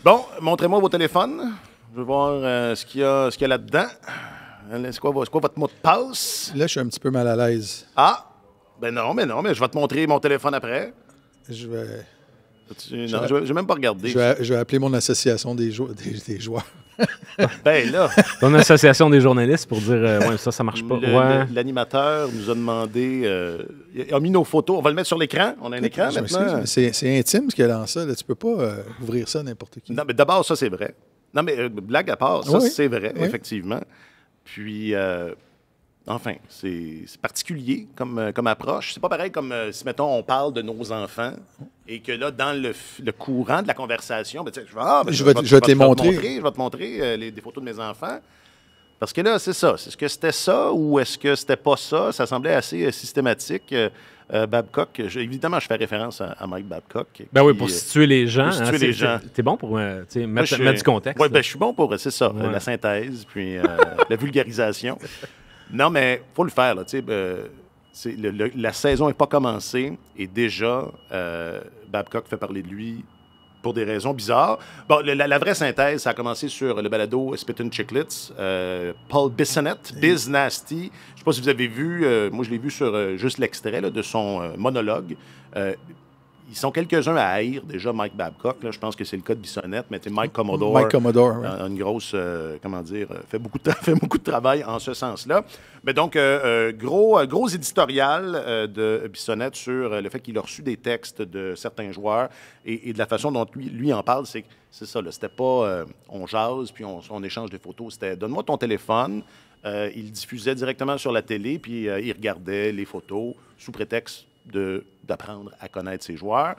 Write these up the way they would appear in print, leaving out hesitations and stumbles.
Bon, montrez-moi vos téléphones. Je veux voir ce qu'il y a là-dedans. C'est quoi votre mot de passe? Là, je suis un petit peu mal à l'aise. Ah! Ben non, mais je vais te montrer mon téléphone après. Je vais, Non, je vais même pas regarder. je vais appeler mon association des joueurs. Ben là, Ton association des journalistes pour dire ouais, ça marche pas. Ouais. l'animateur nous a demandé... il a mis nos photos. On va le mettre sur l'écran. On a un écran Je m'excuse, maintenant. mais c'est intime ce qu'il y a dans ça. Là. Tu peux pas ouvrir ça à n'importe qui. Non, mais d'abord, ça, c'est vrai. Non, mais blague à part, ça, Oui. c'est vrai, Oui. effectivement. Puis, enfin, c'est particulier comme approche. C'est pas pareil comme si, mettons, on parle de nos enfants et que là, dans le courant de la conversation, ben, tu sais, je vais te montrer des photos de mes enfants. Parce que là, c'est ça. Est-ce que c'était ça ou est-ce que c'était pas ça? Ça semblait assez systématique. Babcock, évidemment, je fais référence à Mike Babcock. Ben oui, qui, pour situer les gens. pour situer les gens. T'es bon pour tu sais, Moi, mettre du contexte. Oui, là. ben, je suis bon pour, c'est ça, Ouais. la synthèse, puis la vulgarisation. Non, mais il faut le faire, là, tu sais. La saison n'est pas commencée et déjà, Babcock fait parler de lui pour des raisons bizarres. Bon, la vraie synthèse, ça a commencé sur le balado Spittin' Chicklets. Paul Bissonnette, Biz Nasty. Je ne sais pas si vous avez vu, moi je l'ai vu sur juste l'extrait là, de son monologue. Ils sont quelques-uns à haïr déjà Mike Babcock. Là. Je pense que c'est le cas de Bissonnette, mais Mike Commodore. Mike Commodore, ouais. Une grosse, comment dire, fait beaucoup de travail en ce sens-là. Mais donc, gros éditorial de Bissonnette sur le fait qu'il a reçu des textes de certains joueurs et de la façon dont lui en parle, c'est ça, là, c'était pas on jase puis on échange des photos, c'était donne-moi ton téléphone. Il diffusait directement sur la télé puis il regardait les photos sous prétexte d'apprendre à connaître ses joueurs.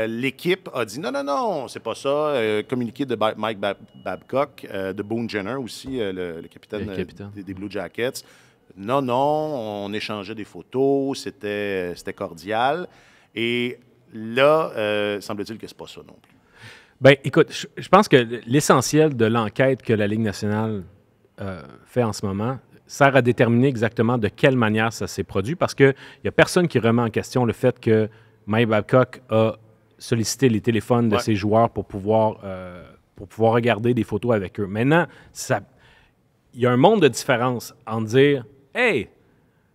L'équipe a dit non, c'est pas ça. Communiqué de Mike Babcock, de Boone Jenner aussi, le capitaine, des Blue Jackets. Non, on échangeait des photos, c'était cordial. Et là, semble-t-il que c'est pas ça non plus. Ben, écoute, je pense que l'essentiel de l'enquête que la Ligue nationale fait en ce moment sert à déterminer exactement de quelle manière ça s'est produit parce qu'il n'y a personne qui remet en question le fait que Mike Babcock a sollicité les téléphones de ses joueurs pour pouvoir regarder des photos avec eux. Maintenant, il y a un monde de différence en dire « Hey,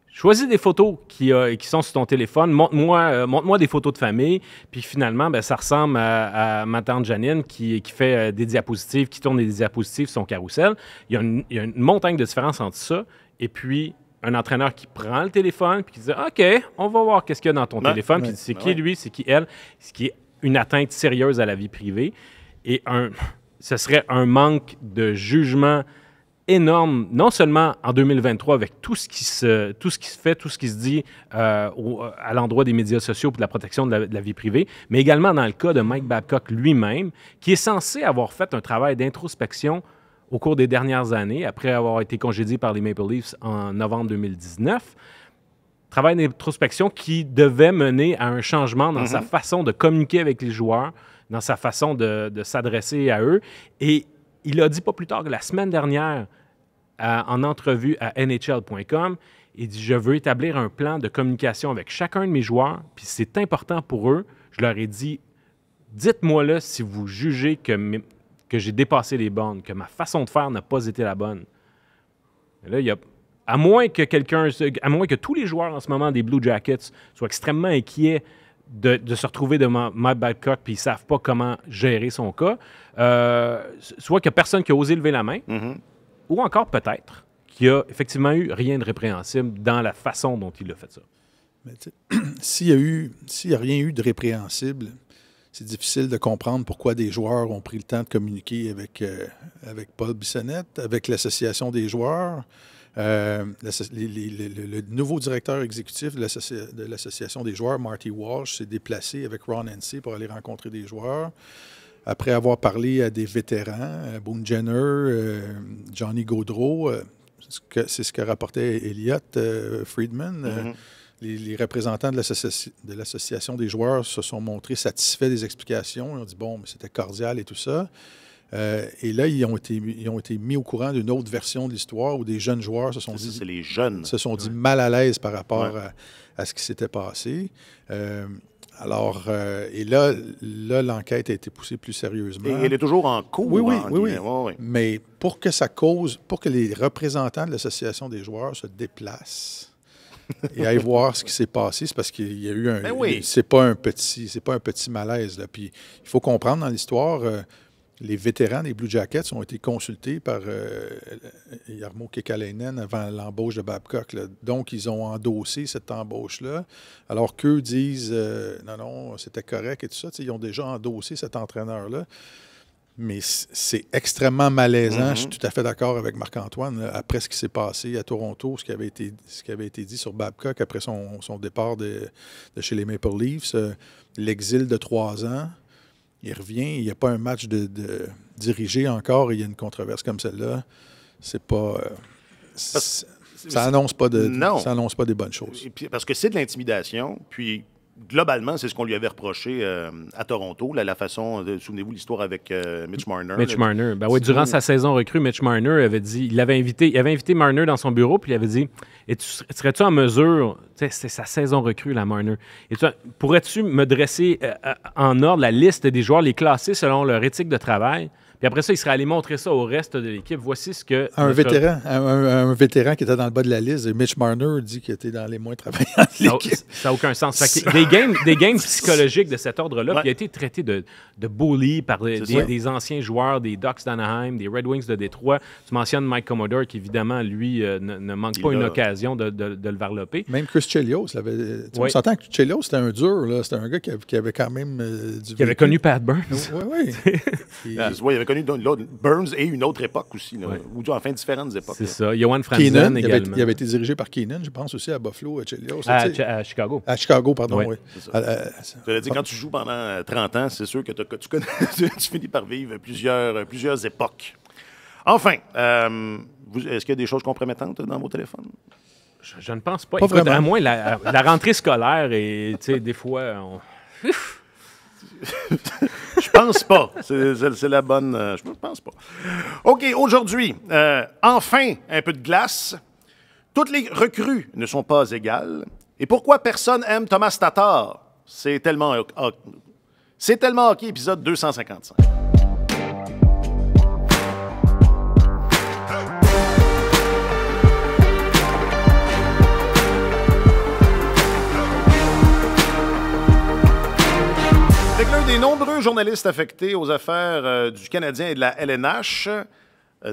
choisis des photos qui sont sur ton téléphone, montre-moi des photos de famille. » Puis finalement, ben, ça ressemble à ma tante Janine qui fait des diapositives, qui tourne des diapositives sur son carrousel. Il y a une montagne de différence entre ça et puis un entraîneur qui prend le téléphone puis qui dit « OK, on va voir qu'est-ce qu'il y a dans ton téléphone. » Puis c'est qui lui, c'est qui elle, ce qui est une atteinte sérieuse à la vie privée. Et ce serait un manque de jugement énorme, non seulement en 2023 avec tout ce qui se fait, tout ce qui se dit à l'endroit des médias sociaux pour la protection de la vie privée, mais également dans le cas de Mike Babcock lui-même, qui est censé avoir fait un travail d'introspection au cours des dernières années, après avoir été congédié par les Maple Leafs en novembre 2019. Travail d'introspection qui devait mener à un changement dans sa façon de communiquer avec les joueurs, dans sa façon de s'adresser à eux. Et il a dit pas plus tard que la semaine dernière, en entrevue à NHL.com, il dit « Je veux établir un plan de communication avec chacun de mes joueurs, puis c'est important pour eux. » Je leur ai dit « Dites-moi là si vous jugez que j'ai dépassé les bornes, que ma façon de faire n'a pas été la bonne. » Là, il y a... À moins que tous les joueurs en ce moment des Blue Jackets soient extrêmement inquiets de se retrouver devant Mike Babcock puis ils ne savent pas comment gérer son cas, soit qu'il n'y a personne qui a osé lever la main, ou encore peut-être qu'il n'y a effectivement eu rien de répréhensible dans la façon dont il a fait ça. Mais s'il n'y a rien eu de répréhensible, c'est difficile de comprendre pourquoi des joueurs ont pris le temps de communiquer avec Paul Bissonnette, avec l'association des joueurs. Le nouveau directeur exécutif de l'association des joueurs, Marty Walsh, s'est déplacé avec Ron Hennessy pour aller rencontrer des joueurs. Après avoir parlé à des vétérans, Boone Jenner, Johnny Gaudreau, c'est ce que rapportait Elliott Friedman. Les représentants de l'association des joueurs se sont montrés satisfaits des explications. Ils ont dit, bon, mais c'était cordial et tout ça. Et là, ils ont été mis au courant d'une autre version de l'histoire où des jeunes joueurs se sont dit mal à l'aise par rapport à ce qui s'était passé. Alors, et là, l'enquête a été poussée plus sérieusement. Et elle est toujours en cours. Oui. Oui. Mais pour que les représentants de l'Association des joueurs se déplacent et aillent voir ce qui s'est passé, c'est parce qu'il y a eu c'est pas un petit malaise, là. Puis il faut comprendre dans l'histoire, les vétérans des Blue Jackets ont été consultés par Jarmo Kekalainen avant l'embauche de Babcock, là. Donc, ils ont endossé cette embauche-là, alors qu'eux disent non, c'était correct et tout ça. Ils ont déjà endossé cet entraîneur-là. Mais c'est extrêmement malaisant. Je suis tout à fait d'accord avec Marc-Antoine. Là, après ce qui s'est passé à Toronto, ce qui avait été dit sur Babcock après son départ de chez les Maple Leafs, l'exil de 3 ans. Il revient, il n'y a pas un match de dirigé encore, et il y a une controverse comme celle-là. C'est pas... ça annonce pas des bonnes choses. Et puis, parce que c'est de l'intimidation, puis globalement, c'est ce qu'on lui avait reproché à Toronto, la façon, souvenez-vous l'histoire avec Mitch Marner. Mitch Marner. Ben oui, durant sa saison recrue, Mitch Marner avait dit, il avait invité Marner dans son bureau, puis il avait dit, serais-tu en mesure, c'est sa saison recrue, la Marner, pourrais-tu me dresser en ordre la liste des joueurs, les classer selon leur éthique de travail? Puis après ça, il serait allé montrer ça au reste de l'équipe. Voici ce que... Un vétéran qui était dans le bas de la liste, et Mitch Marner dit qu'il était dans les moins travaillants de l'équipe. Ça n'a aucun sens. Des games psychologiques de cet ordre-là, puis il a été traité de bully par des anciens joueurs des Ducks d'Anaheim, des Red Wings de Détroit. Tu mentionnes Mike Commodore, qui évidemment, lui, ne manque pas une occasion de le varloper. Même Chris Chelios. On s'entend que Chelios, c'était un dur. Là. C'était un gars qui avait quand même qui avait connu Pat Burns. Oui. Il avait connu Burns et une autre époque aussi, là, ou enfin différentes époques. C'est ça. Johan Franzen également. Il avait été dirigé par Keenan, je pense aussi à Buffalo, à Chelios. À Chicago. À Chicago, pardon, oui. Tu l'as dit, quand tu joues pendant 30 ans, c'est sûr que tu connais, tu finis par vivre plusieurs époques. Enfin, est-ce qu'il y a des choses compromettantes dans vos téléphones? Je ne pense pas. Pas Écoute, vraiment. à moins la rentrée scolaire et des fois... Je pense pas. C'est la bonne... je pense pas. OK, aujourd'hui, enfin, un peu de glace. Toutes les recrues ne sont pas égales. Et pourquoi personne aime Thomas Tatar? C'est tellement hockey, épisode 255. Avec l'un des nombreux journalistes affectés aux affaires du Canadien et de la LNH,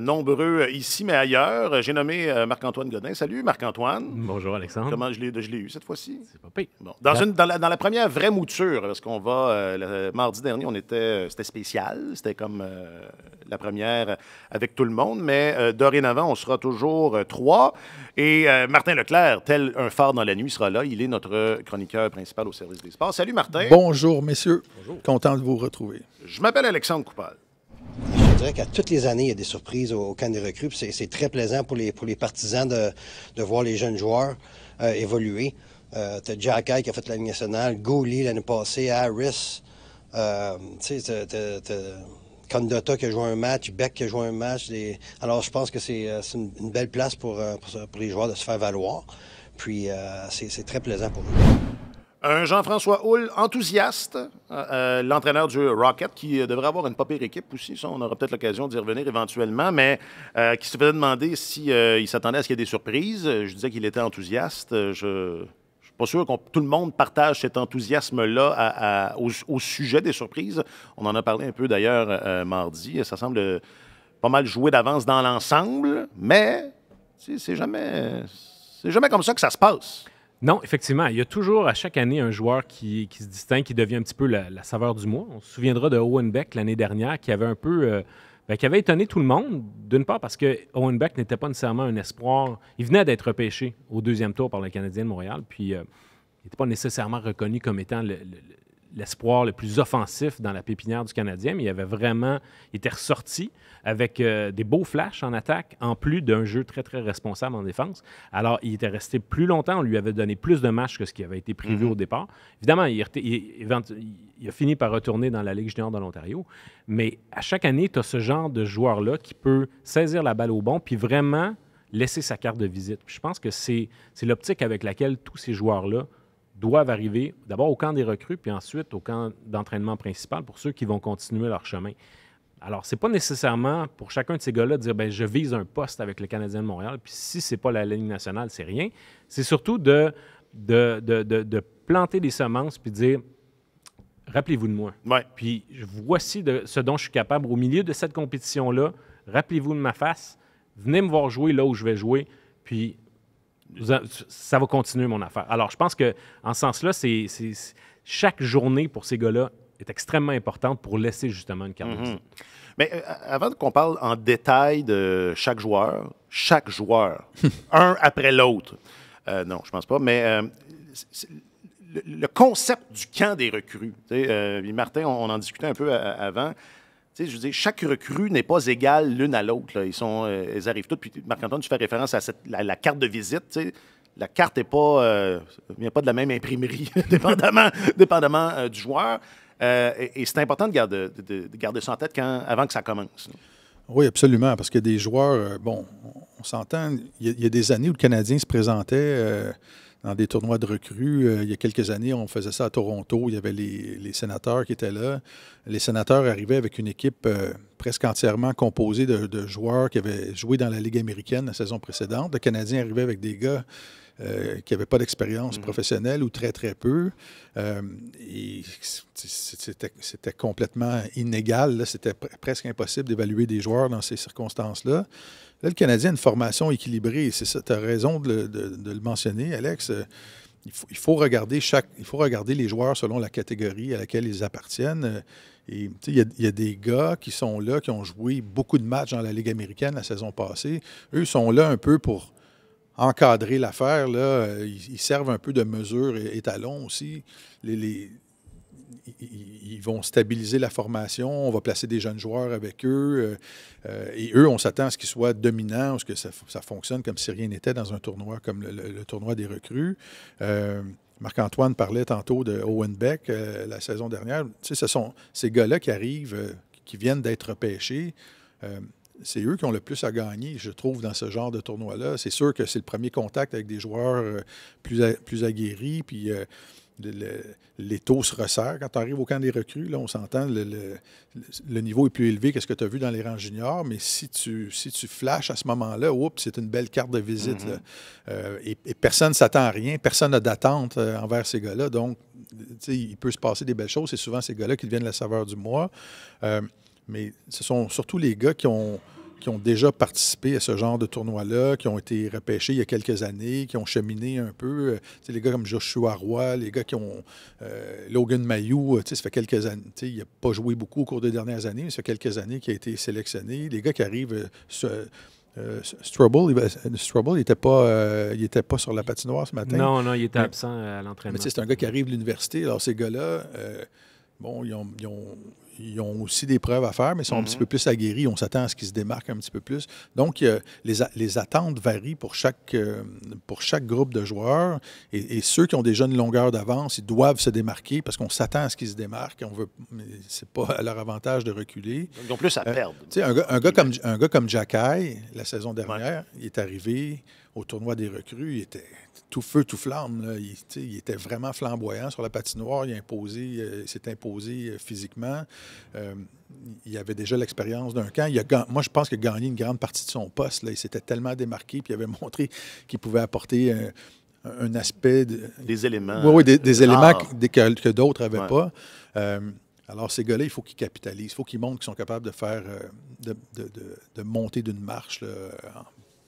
nombreux ici mais ailleurs, j'ai nommé Marc-Antoine Godin. Salut Marc-Antoine. Bonjour Alexandre. Comment je l'ai eu cette fois-ci? C'est pas pire. Bon. Dans la première vraie mouture, parce qu'on va, le mardi dernier, c'était spécial, c'était comme la première avec tout le monde, mais dorénavant, on sera toujours 3. Et Martin Leclerc, tel un phare dans la nuit, sera là. Il est notre chroniqueur principal au service des sports. Salut Martin. Bonjour messieurs. Bonjour. Content de vous retrouver. Je m'appelle Alexandre Coupal. Je dirais qu'à toutes les années, il y a des surprises au camp des recrues. C'est très plaisant pour les partisans de voir les jeunes joueurs évoluer. T'as Jack Eye qui a fait la Ligue nationale, Goalie l'année passée, Harris. T'as Condotta qui a joué un match, Beck qui a joué un match. Alors, je pense que c'est une belle place pour les joueurs de se faire valoir. Puis, c'est très plaisant pour nous. Un Jean-François Houle enthousiaste, l'entraîneur du Rocket, qui devrait avoir une pas pire équipe aussi. Ça, on aura peut-être l'occasion d'y revenir éventuellement, mais qui se faisait demander s'il s'attendait à ce qu'il y ait des surprises. Je disais qu'il était enthousiaste. Je ne suis pas sûr que tout le monde partage cet enthousiasme-là au sujet des surprises. On en a parlé un peu d'ailleurs mardi. Ça semble pas mal joué d'avance dans l'ensemble, mais c'est jamais comme ça que ça se passe. Non, effectivement. Il y a toujours, à chaque année, un joueur qui se distingue, qui devient un petit peu la saveur du mois. On se souviendra de Owen Beck l'année dernière, qui avait un peu... qui avait étonné tout le monde, d'une part parce que Owen Beck n'était pas nécessairement un espoir. Il venait d'être repêché au 2e tour par le Canadien de Montréal, puis il n'était pas nécessairement reconnu comme étant l'espoir le plus offensif dans la pépinière du Canadien, mais il était ressorti avec des beaux flashs en attaque, en plus d'un jeu très, très responsable en défense. Alors, il était resté plus longtemps, on lui avait donné plus de matchs que ce qui avait été prévu au départ. Évidemment, il a fini par retourner dans la Ligue junior de l'Ontario, mais à chaque année, tu as ce genre de joueur-là qui peut saisir la balle au bon, puis vraiment laisser sa carte de visite. Puis je pense que c'est l'optique avec laquelle tous ces joueurs-là doivent arriver d'abord au camp des recrues, puis ensuite au camp d'entraînement principal pour ceux qui vont continuer leur chemin. Alors, c'est pas nécessairement pour chacun de ces gars-là de dire ben je vise un poste avec le Canadien de Montréal, puis si c'est pas la Ligue nationale, c'est rien. C'est surtout de planter des semences puis de dire rappelez-vous de moi. Ouais. Puis voici ce dont je suis capable au milieu de cette compétition-là. Rappelez-vous de ma face. Venez me voir jouer là où je vais jouer. Puis ça va continuer mon affaire. Alors, je pense qu'en ce sens-là, chaque journée pour ces gars-là est extrêmement importante pour laisser justement une carte de visite. Mais avant qu'on parle en détail de chaque joueur, un après l'autre, non, je pense pas, mais le concept du camp des recrues, Martin, on en discutait un peu avant. Je veux dire, chaque recrue n'est pas égale l'une à l'autre. Ils arrivent toutes. Puis, Marc-Antoine, tu fais référence à la carte de visite. La carte n'est pas, vient pas de la même imprimerie, dépendamment du joueur. Et c'est important de garder ça en tête avant que ça commence. Oui, absolument, parce que des joueurs, on s'entend, il y a des années où le Canadien se présentait dans des tournois de recrues. Il y a quelques années, on faisait ça à Toronto. Il y avait les sénateurs qui étaient là. Les sénateurs arrivaient avec une équipe presque entièrement composée de joueurs qui avaient joué dans la Ligue américaine la saison précédente. Le Canadien arrivait avec des gars qui n'avaient pas d'expérience professionnelle ou très, très peu. Et c'était complètement inégal. Là. C'était presque impossible d'évaluer des joueurs dans ces circonstances-là. Là, le Canadien a une formation équilibrée. C'est ça, tu as raison de le mentionner, Alex. Il faut regarder les joueurs selon la catégorie à laquelle ils appartiennent. Et il y a des gars qui sont là, qui ont joué beaucoup de matchs dans la Ligue américaine la saison passée. Eux sont là un peu pour encadrer l'affaire. Là. Ils servent un peu de mesure et étalon aussi. Ils vont stabiliser la formation, on va placer des jeunes joueurs avec eux. Et eux, on s'attend à ce qu'ils soient dominants, à ce que ça fonctionne comme si rien n'était dans un tournoi comme le tournoi des recrues. Marc-Antoine parlait tantôt de Owen Beck la saison dernière. Tu sais, ce sont ces gars-là qui arrivent, qui viennent d'être repêchés. C'est eux qui ont le plus à gagner, je trouve, dans ce genre de tournoi-là. C'est sûr que c'est le premier contact avec des joueurs plus aguerris, puis les taux se resserrent. Quand tu arrives au camp des recrues, là, on s'entend, le niveau est plus élevé que ce que tu as vu dans les rangs juniors, mais si tu flashes à ce moment-là, c'est une belle carte de visite. Et personne ne s'attend à rien, personne n'a d'attente envers ces gars-là. Donc, il peut se passer des belles choses. C'est souvent ces gars-là qui deviennent la saveur du mois. Mais ce sont surtout les gars qui ont déjà participé à ce genre de tournoi-là, qui ont été repêchés il y a quelques années, qui ont cheminé un peu. Les gars comme Joshua Roy, les gars qui ont... Logan Mayou, ça fait quelques années. Il n'a pas joué beaucoup au cours des dernières années, mais ça fait quelques années qu'il a été sélectionné. Les gars qui arrivent... Struble, il n'était pas sur la patinoire ce matin. Non, il était absent à l'entraînement. Mais c'est un gars qui arrive de l'université. Alors, ces gars-là... ils ont aussi des preuves à faire, mais ils sont un petit peu plus aguerris. On s'attend à ce qu'ils se démarquent un petit peu plus. Donc, les attentes varient pour chaque groupe de joueurs. Et ceux qui ont déjà une longueur d'avance, ils doivent se démarquer parce qu'on s'attend à ce qu'ils se démarquent. C'est pas à leur avantage de reculer. Ils ont plus à perdre. Un gars comme Jacky, la saison dernière, il est arrivé au tournoi des recrues, il était tout feu, tout flamme. Là. Il était vraiment flamboyant sur la patinoire. Il s'est imposé physiquement. Il avait déjà l'expérience d'un camp. Moi, je pense qu'il a gagné une grande partie de son poste. Là. Il s'était tellement démarqué puis il avait montré qu'il pouvait apporter un aspect... Des éléments. Oui, des éléments que d'autres n'avaient pas. Alors, ces gars-là, il faut qu'ils capitalisent. Il faut qu'ils montrent qu'ils sont capables de faire... de monter d'une marche là,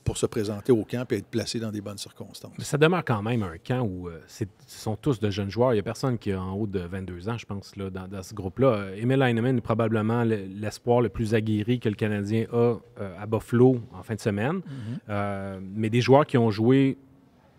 pour se présenter au camp et être placé dans des bonnes circonstances. Mais ça demeure quand même un camp où ce sont tous de jeunes joueurs. Il n'y a personne qui est en haut de 22 ans, je pense, là, dans ce groupe-là. Emil Heinemann est probablement l'espoir le plus aguerri que le Canadien a à Buffalo en fin de semaine. Mais des joueurs qui ont joué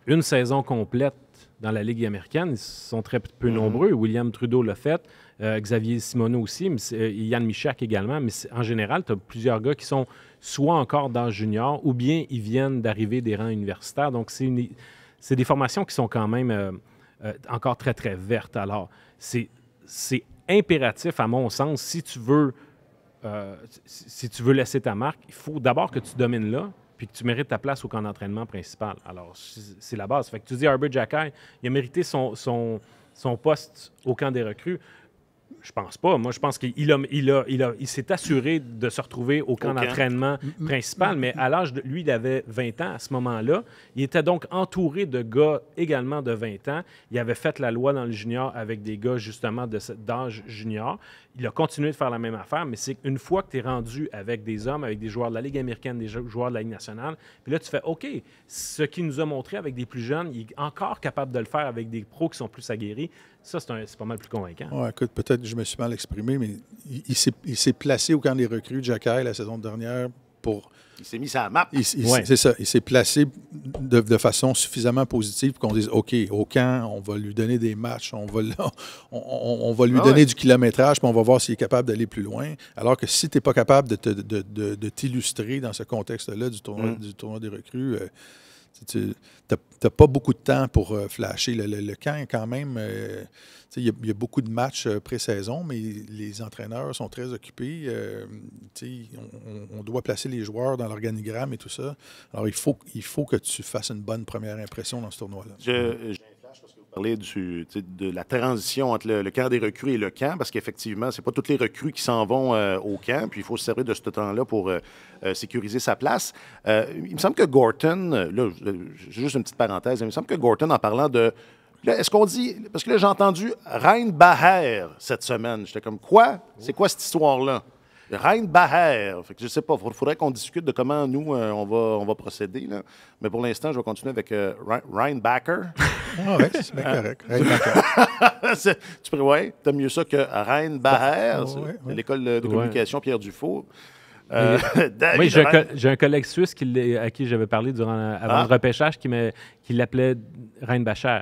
une saison complète dans la Ligue américaine, ils sont très peu nombreux. William Trudeau l'a fait, Xavier Simoneau aussi, Yann Michak également. Mais en général, tu as plusieurs gars qui sont soit encore d'âge junior ou bien ils viennent d'arriver des rangs universitaires. Donc, c'est des formations qui sont quand même encore très, très vertes. Alors, c'est impératif, à mon sens, si tu veux laisser ta marque, il faut d'abord que tu domines là. puis que tu mérites ta place au camp d'entraînement principal. Alors, c'est la base. Fait que tu dis Herbert Jacquet, il a mérité son poste au camp des recrues. Je pense pas. Moi, je pense qu'il il s'est assuré de se retrouver au camp d'entraînement principal, mais à l'âge de... Lui, il avait 20 ans à ce moment-là. Il était donc entouré de gars également de 20 ans. Il avait fait la loi dans le junior avec des gars, justement, d'âge junior. Il a continué de faire la même affaire, mais c'est une fois que tu es rendu avec des hommes, avec des joueurs de la Ligue américaine, des joueurs de la Ligue nationale, puis là, tu fais OK, ce qu'il nous a montré avec des plus jeunes, il est encore capable de le faire avec des pros qui sont plus aguerris. Ça, c'est pas mal plus convaincant. Ouais, écoute, peut-être que je me suis mal exprimé, mais il s'est placé au camp des recrues, Jacquet, la saison dernière, pour... Il s'est mis sur la map. C'est ça. Il s'est placé de façon suffisamment positive pour qu'on dise, OK, au camp, on va lui donner des matchs, on va lui donner du kilométrage, puis on va voir s'il est capable d'aller plus loin. Alors que si tu n'es pas capable de t'illustrer dans ce contexte-là du tournoi des recrues, tu n'as pas beaucoup de temps pour flasher. Le camp, quand même, il y a beaucoup de matchs pré-saison, mais les entraîneurs sont très occupés. On doit placer les joueurs dans l'organigramme et tout ça. Alors, il faut que tu fasses une bonne première impression dans ce tournoi-là. J'ai un flash parce que vous parlez de la transition entre le camp des recrues et le camp, parce qu'effectivement, c'est pas toutes les recrues qui s'en vont au camp, puis il faut se servir de ce temps-là pour sécuriser sa place. Il me semble que Gorton, là, juste une petite parenthèse, il me semble que Gorton, en parlant de... Là, est-ce qu'on dit... Parce que là, j'ai entendu Rhein-Baher cette semaine. J'étais comme, quoi? C'est quoi cette histoire-là? Rhein-Baher. Fait que je sais pas. Il faudrait qu'on discute de comment, nous, on va procéder. Là. Mais pour l'instant, je vais continuer avec Rhein-Backer. Ah oui, c'est bien correct. Rhein-Backer. T'aimes mieux ça que Rhein-Baher. C'est l'école de communication Pierre Dufault. Oui, j'ai un collègue suisse à qui j'avais parlé avant le repêchage qui l'appelait Rheinbacher.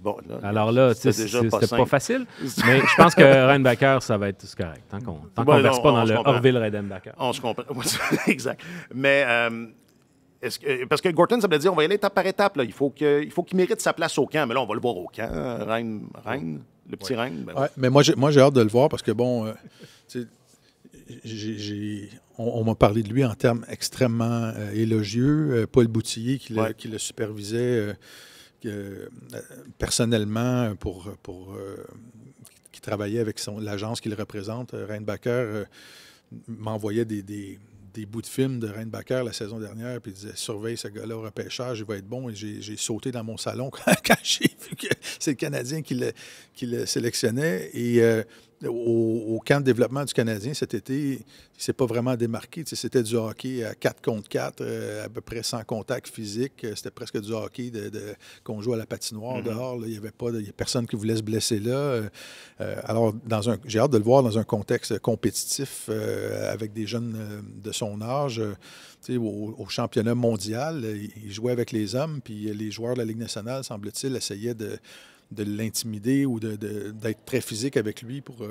Bon, là, alors là, c'était pas facile, mais je pense que Rheinbacher, ça va être correct, tant qu'on ne verse pas dans le Orville-Rheinbacher. On se comprend. Exact. Mais parce que Gorton, ça veut dire on va y aller étape par étape. Là. Il faut qu'il mérite sa place au camp. Mais là, on va le voir au camp. Reine, le petit Reine. Ben, mais moi, j'ai hâte de le voir parce que, bon, on m'a parlé de lui en termes extrêmement élogieux. Paul Boutillier, qui le supervisait personnellement qui travaillait avec l'agence qu'il représente, Rhein-Backer, m'envoyait des bouts de films de Rhein-Backer la saison dernière, puis il disait « Surveille ce gars-là au repêchage, il va être bon. » Et j'ai sauté dans mon salon quand j'ai vu que c'est le Canadien qui le sélectionnait. Et au camp de développement du Canadien cet été, il ne s'est pas vraiment démarqué. C'était du hockey à 4 contre 4, à peu près sans contact physique. C'était presque du hockey qu'on joue à la patinoire dehors. Là. Il n'y a personne qui voulait se blesser là. Alors, j'ai hâte de le voir dans un contexte compétitif avec des jeunes de son âge. Au championnat mondial, il jouait avec les hommes, puis les joueurs de la Ligue nationale, semble-t-il, essayaient de l'intimider ou d'être très physique avec lui pour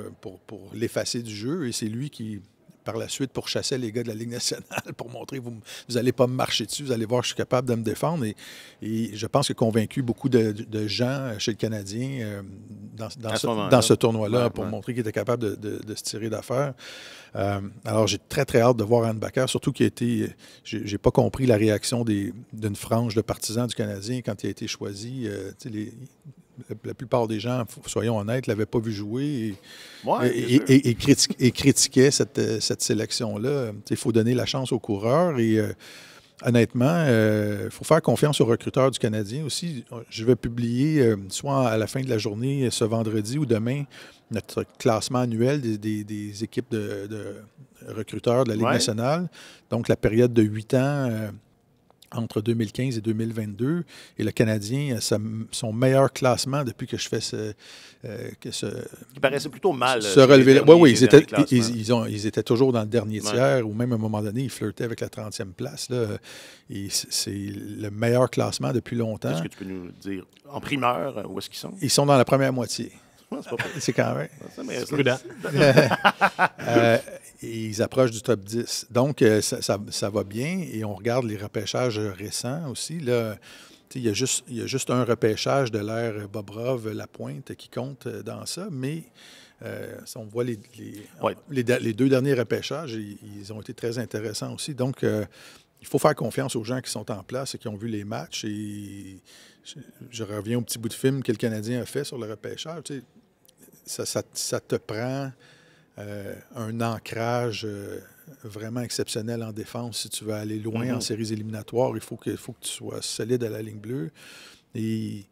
l'effacer du jeu. Et c'est lui qui, par la suite, pourchassait les gars de la Ligue nationale pour montrer vous n'allez pas me marcher dessus, vous allez voir je suis capable de me défendre. Et je pense qu'il a convaincu beaucoup de gens chez le Canadien dans ce tournoi-là pour montrer qu'il était capable de se tirer d'affaire. Alors, j'ai très, très hâte de voir Rhein-Backer, surtout qu'il a été... J'ai pas compris la réaction d'une frange de partisans du Canadien quand il a été choisi. La plupart des gens, soyons honnêtes, ne l'avaient pas vu jouer et critiquaient cette sélection-là. Il faut donner la chance aux coureurs et honnêtement, il faut faire confiance aux recruteurs du Canadien aussi. Je vais publier, soit à la fin de la journée, ce vendredi ou demain, notre classement annuel des équipes de recruteurs de la Ligue nationale. Donc, la période de 8 ans... entre 2015 et 2022. Et le Canadien, son meilleur classement depuis que je fais qui paraissait plutôt mal. Se relever. Oui, ils étaient toujours dans le dernier tiers, ou même à un moment donné, ils flirtaient avec la 30e place. Là. Et c'est le meilleur classement depuis longtemps. Est-ce que tu peux nous dire, en primeur, où est-ce qu'ils sont? Ils sont dans la première moitié. C'est quand même. C'est prudent. Ils approchent du top 10. Donc, ça va bien. Et on regarde les repêchages récents aussi. Là, il y a juste un repêchage de l'ère Bobrov-Lapointe qui compte dans ça. Mais on voit les deux derniers repêchages, ils ont été très intéressants aussi. Donc, il faut faire confiance aux gens qui sont en place et qui ont vu les matchs. Et je reviens au petit bout de film que le Canadien a fait sur le repêchage. Tu sais, ça te prend un ancrage vraiment exceptionnel en défense. Si tu veux aller loin en séries éliminatoires, il faut que tu sois solide à la ligne bleue. Et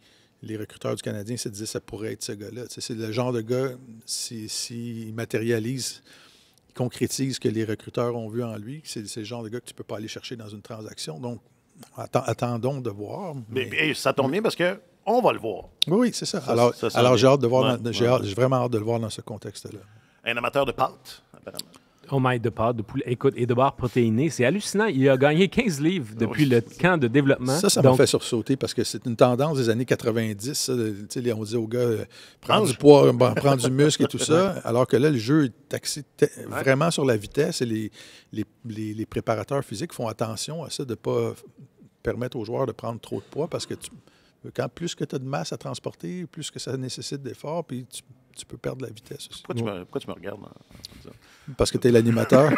les recruteurs du Canadien se disaient que ça pourrait être ce gars-là. Tu sais, c'est le genre de gars, s'il matérialise, il concrétise ce que les recruteurs ont vu en lui, c'est le genre de gars que tu ne peux pas aller chercher dans une transaction. Donc, attendons de voir. Mais ça tombe bien parce qu'on va le voir. Oui, c'est ça. Alors j'ai hâte de voir. J'ai vraiment hâte de le voir dans ce contexte-là. Un amateur de pâtes, apparemment. Oh my, de pâtes, de poulet. Écoute, et de barres protéinées, c'est hallucinant. Il a gagné 15 livres depuis le camp de développement. Ça m'a fait sursauter parce que c'est une tendance des années 90. Ça, on disait aux gars, prends du poids, prends du muscle et tout ça. Alors que là, le jeu est axé vraiment sur la vitesse et les préparateurs physiques font attention à ça, de ne pas permettre aux joueurs de prendre trop de poids parce que plus que tu as de masse à transporter, plus que ça nécessite d'efforts, puis tu peux perdre la vitesse aussi. Pourquoi tu me regardes? Parce que tu es l'animateur.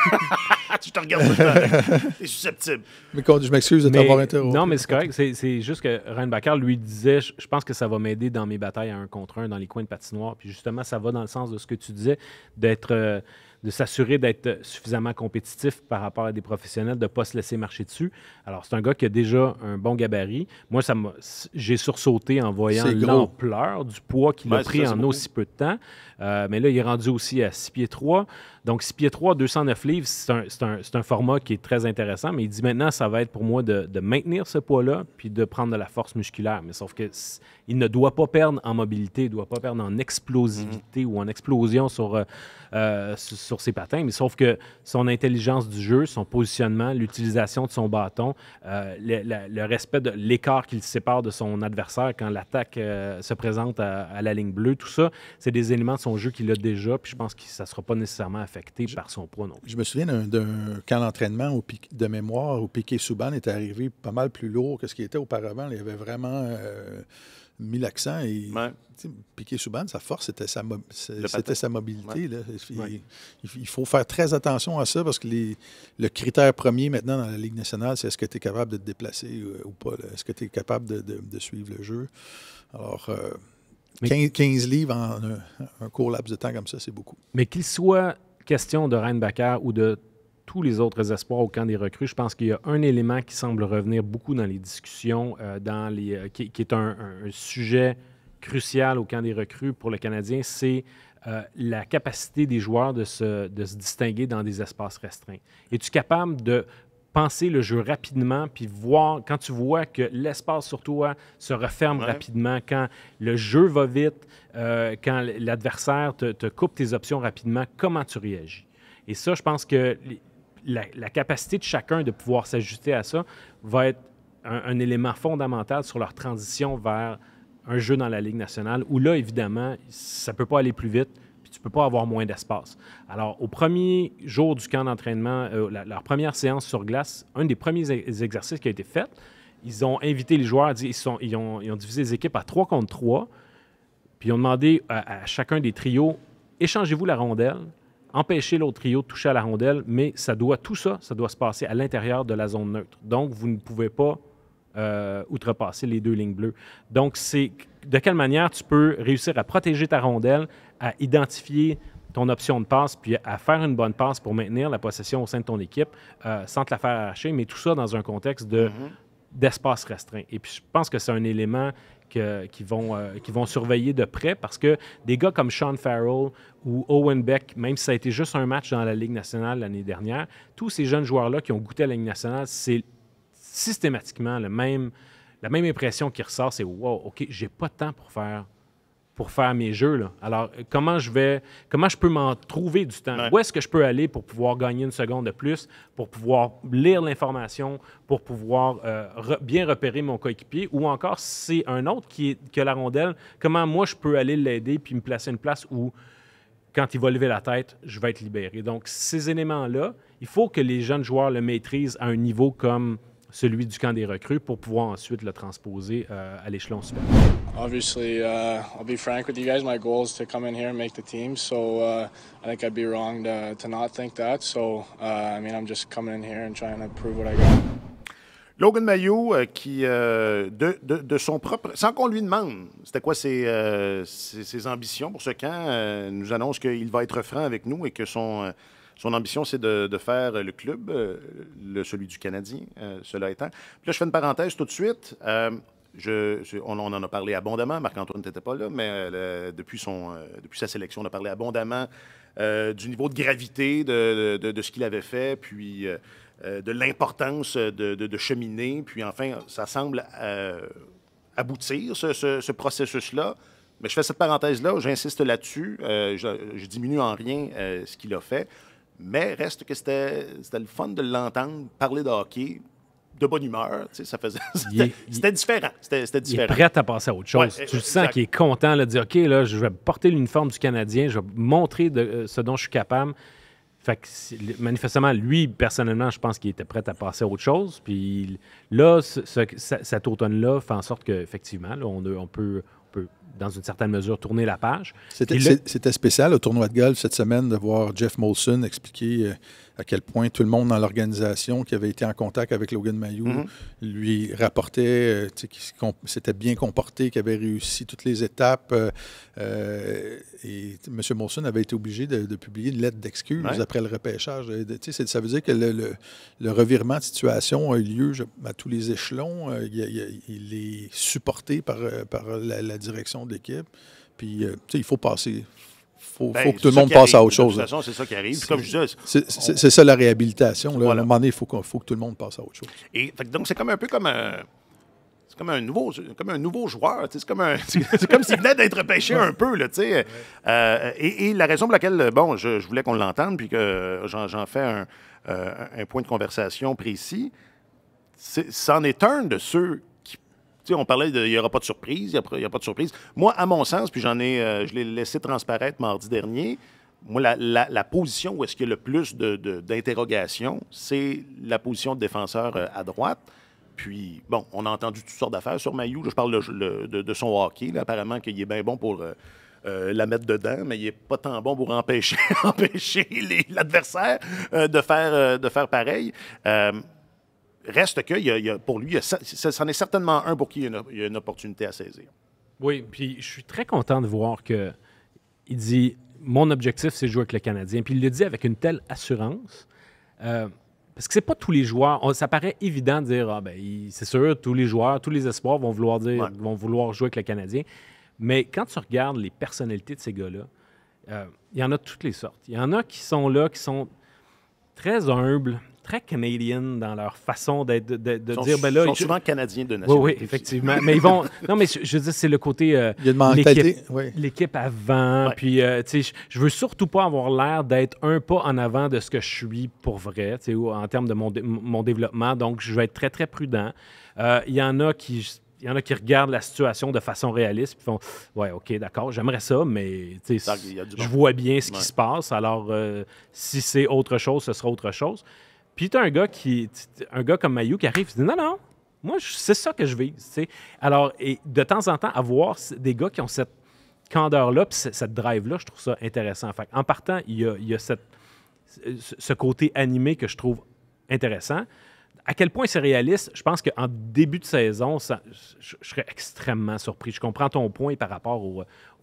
Tu te regardes tout le temps. Tu es susceptible. Mais je m'excuse de t'avoir interrompu. Non, mais c'est correct. C'est juste que Reinbacher lui disait, je pense que ça va m'aider dans mes batailles à 1 contre 1 dans les coins de patinoire. Puis justement, ça va dans le sens de ce que tu disais, de s'assurer d'être suffisamment compétitif par rapport à des professionnels, de ne pas se laisser marcher dessus. Alors, c'est un gars qui a déjà un bon gabarit. Moi, j'ai sursauté en voyant l'ampleur du poids qu'il a pris en aussi peu de temps. Mais là, il est rendu aussi à 6 pieds 3. Donc, 6 pieds 3, 209 livres, c'est un format qui est très intéressant. Mais il dit maintenant, ça va être pour moi de maintenir ce poids-là puis de prendre de la force musculaire. Mais sauf que il ne doit pas perdre en mobilité, il ne doit pas perdre en explosivité ou en explosion sur ses patins. Mais sauf que son intelligence du jeu, son positionnement, l'utilisation de son bâton, le respect de l'écart qui le sépare de son adversaire quand l'attaque se présente à la ligne bleue, tout ça, c'est des éléments de son jeu qu'il a déjà. Puis je pense que ça ne sera pas nécessairement affecté par son poids non plus. Je me souviens d'un camp d'entraînement de mémoire où Piquet Souban était arrivé pas mal plus lourd que ce qu'il était auparavant. Il avait vraiment mis l'accent. Et Piquet Souban, sa force, c'était sa mobilité. Là. Il faut faire très attention à ça parce que le critère premier maintenant dans la Ligue nationale, c'est est-ce que tu es capable de te déplacer ou pas. Est-ce que tu es capable de suivre le jeu? Alors, 15 livres en un court laps de temps comme ça, c'est beaucoup. Mais qu'il soit question de Reinbacher ou de tous les autres espoirs au camp des recrues, je pense qu'il y a un élément qui semble revenir beaucoup dans les discussions, qui est un sujet crucial au camp des recrues pour le Canadien, c'est la capacité des joueurs de se distinguer dans des espaces restreints. Es-tu capable de penser le jeu rapidement, puis voir, quand tu vois que l'espace sur toi se referme rapidement, quand le jeu va vite, quand l'adversaire te coupe tes options rapidement, comment tu réagis? Et ça, je pense que la capacité de chacun de pouvoir s'ajuster à ça va être un élément fondamental sur leur transition vers un jeu dans la Ligue nationale, où là, évidemment, ça ne peut pas aller plus vite, puis tu ne peux pas avoir moins d'espace. Alors, au premier jour du camp d'entraînement, leur première séance sur glace, un des premiers exercices qui a été fait, ils ont invité les joueurs, ils ont divisé les équipes à 3 contre 3, puis ils ont demandé à chacun des trios, échangez-vous la rondelle, empêchez l'autre trio de toucher à la rondelle, mais tout ça doit se passer à l'intérieur de la zone neutre. Donc, vous ne pouvez pas outrepasser les 2 lignes bleues. Donc, c'est de quelle manière tu peux réussir à protéger ta rondelle, à identifier ton option de passe, puis à faire une bonne passe pour maintenir la possession au sein de ton équipe sans te la faire arracher, mais tout ça dans un contexte d'espace restreint. Et puis, je pense que c'est un élément qui vont surveiller de près parce que des gars comme Sean Farrell ou Owen Beck, même si ça a été juste un match dans la Ligue nationale l'année dernière, tous ces jeunes joueurs-là qui ont goûté à la Ligue nationale, c'est systématiquement la même impression qui ressort, c'est « Wow, OK, j'ai pas de temps pour faire mes jeux. Là. Alors, comment je peux m'en trouver du temps? Où est-ce que je peux aller pour pouvoir gagner 1 seconde de plus, pour pouvoir lire l'information, pour pouvoir bien repérer mon coéquipier? Ou encore, si c'est un autre qui a la rondelle, comment moi je peux aller l'aider puis me placer une place où, quand il va lever la tête, je vais être libéré. Donc, ces éléments-là, il faut que les jeunes joueurs le maîtrisent à un niveau comme celui du camp des recrues pour pouvoir ensuite le transposer à l'échelon supérieur. Obviously, I'll be frank with you guys. My goal is to come in here and make the team. So I think I'd be wrong to not think that. So I mean, I'm just coming in here and trying to prove what I got. Logan Mailloux, qui, de son propre... Sans qu'on lui demande c'était quoi ses ambitions pour ce camp, nous annonce qu'il va être franc avec nous et que son ambition, c'est de faire le club, celui du Canadien, cela étant. Puis là, je fais une parenthèse tout de suite. On en a parlé abondamment. Marc-Antoine n'était pas là, mais depuis sa sélection, on a parlé abondamment du niveau de gravité de ce qu'il avait fait, puis de l'importance de cheminer. Puis enfin, ça semble aboutir, ce processus-là. Mais je fais cette parenthèse-là, j'insiste là-dessus. Je diminue en rien ce qu'il a fait. Mais reste que c'était le fun de l'entendre parler de hockey de bonne humeur. Tu sais, c'était différent. C'était différent. Il est prêt à passer à autre chose. Ouais, tu le sens qu'il est content de dire « OK, là, je vais porter l'uniforme du Canadien, je vais montrer ce dont je suis capable. » Fait que, manifestement, lui, personnellement, je pense qu'il était prêt à passer à autre chose. Puis là, cet automne-là fait en sorte qu'effectivement, on peut, dans une certaine mesure, tourner la page. C'était spécial au tournoi de golf cette semaine de voir Jeff Molson expliquer à quel point tout le monde dans l'organisation qui avait été en contact avec Logan Mailloux lui rapportait qu'il s'était bien comporté, qu'il avait réussi toutes les étapes. Et M. Molson avait été obligé de publier une lettre d'excuse après le repêchage. Ça veut dire que le revirement de situation a eu lieu à tous les échelons. Il est supporté par la direction de l'équipe. Puis, il faut passer. Faut que tout le monde passe à autre chose. De toute façon, c'est ça qui arrive. Comme je disais, c'est ça la réhabilitation. Là. Voilà. À un moment donné, il faut que tout le monde passe à autre chose. Et donc, c'est comme un peu comme un nouveau joueur. C'est comme s'il venait d'être repêché un peu. Là, et la raison pour laquelle je voulais qu'on l'entende puis que j'en fais un point de conversation précis, c'en est un de ceux qui... On parlait il n'y aura pas de surprise, il n'y a pas de surprise. Moi, à mon sens, puis je l'ai laissé transparaître mardi dernier, moi, la position où est-ce qu'il y a le plus d'interrogations, c'est la position de défenseur à droite. Puis, on a entendu toutes sortes d'affaires sur Mailloux. Là, je parle de son hockey. Là, apparemment qu'il est bien bon pour la mettre dedans, mais il n'est pas tant bon pour empêcher l'adversaire de faire pareil. Reste que pour lui, c'en est certainement un pour qui il y a une opportunité à saisir. Oui, puis je suis très content de voir qu'il dit « Mon objectif, c'est de jouer avec le Canadien ». Puis il le dit avec une telle assurance. Parce que c'est pas tous les joueurs. Ça paraît évident de dire c'est sûr, tous les joueurs, tous les espoirs vont vouloir jouer avec le Canadien. Mais quand tu regardes les personnalités de ces gars-là, il y en a de toutes les sortes. Il y en a qui sont là, qui sont très humbles, très canadiens dans leur façon de dire... Ils sont souvent canadiens de nationalité. Oui, effectivement. Mais ils vont... Non, mais je veux dire, c'est le côté... il y a une mentalité. L'équipe avant. Puis, tu sais, je veux surtout pas avoir l'air d'être un pas en avant de ce que je suis pour vrai, tu sais, en termes de mon développement. Donc, je vais être très, très prudent. Il y en a qui regardent la situation de façon réaliste et font « Ouais, OK, d'accord, j'aimerais ça, mais je vois bien ce qui se passe. Alors, si c'est autre chose, ce sera autre chose. » Puis tu as un gars comme Mailloux qui arrive et dit « Non, moi, c'est ça que je vise. » Alors, et de temps en temps, avoir des gars qui ont cette candeur-là puis cette drive-là, je trouve ça intéressant. Fait, en partant, il y a ce côté animé que je trouve intéressant. À quel point c'est réaliste, je pense qu'en début de saison, je serais extrêmement surpris. Je comprends ton point par rapport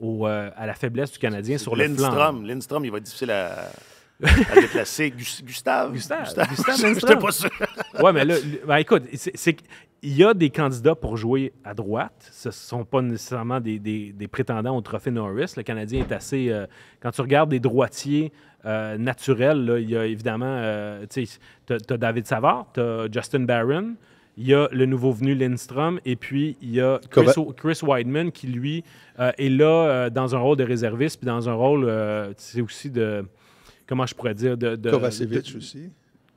à la faiblesse du Canadien sur le flanc. Lindstrom, il va être difficile à déplacer. Gustave Lindstrom. J'étais pas sûr. Oui, mais là, écoute, il y a des candidats pour jouer à droite. Ce ne sont pas nécessairement des prétendants au trophée Norris. Le Canadien est assez... quand tu regardes des droitiers naturels, là, il y a évidemment... tu as David Savard, tu as Justin Barron, il y a le nouveau venu Lindstrom, et puis il y a Chris Wideman qui, lui, est là dans un rôle de réserviste, puis dans un rôle, c'est aussi de... Comment je pourrais dire? Kovacevic aussi.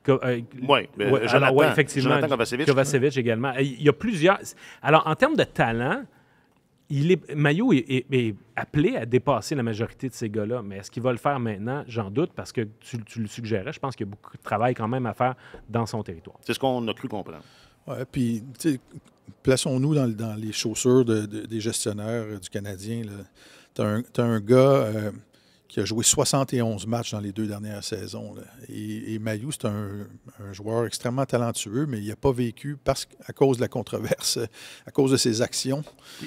Oui, effectivement. Kovacevic également. Il y a plusieurs... Alors, en termes de talent, Mailloux est appelé à dépasser la majorité de ces gars-là. Mais est-ce qu'il va le faire maintenant? J'en doute, parce que tu le suggérais. Je pense qu'il y a beaucoup de travail quand même à faire dans son territoire. C'est ce qu'on a cru comprendre. Oui, puis, tu sais, plaçons-nous dans les chaussures des gestionnaires du Canadien. Tu as un gars... qui a joué 71 matchs dans les 2 dernières saisons. Là. Et Mailloux, c'est un joueur extrêmement talentueux, mais il n'a pas vécu à cause de la controverse, à cause de ses actions.